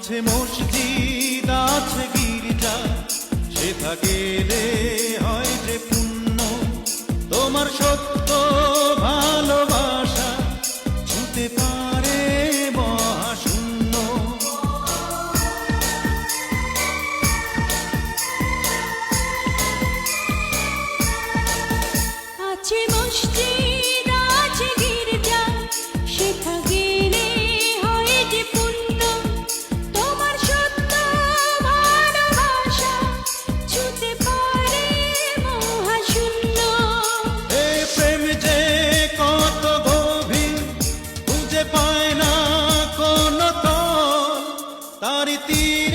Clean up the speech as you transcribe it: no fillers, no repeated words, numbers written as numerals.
আছে মসজিদ আছে গির্জা, সেথা গেলে হয় যে পুণ্য। তোমার সত্য ভালোবাসা ছুঁতে পারে মহাশূন্য। আছে মসজিদ আছে গির্জা, সেথা গেলে হয় যে পুণ্য। তোমার সত্য ভালোবাসা ছুঁতে পারে মহাশূন্য। এ প্রেম যে কত গভীর, খুঁজে পায় না কোনো তল, তার তীর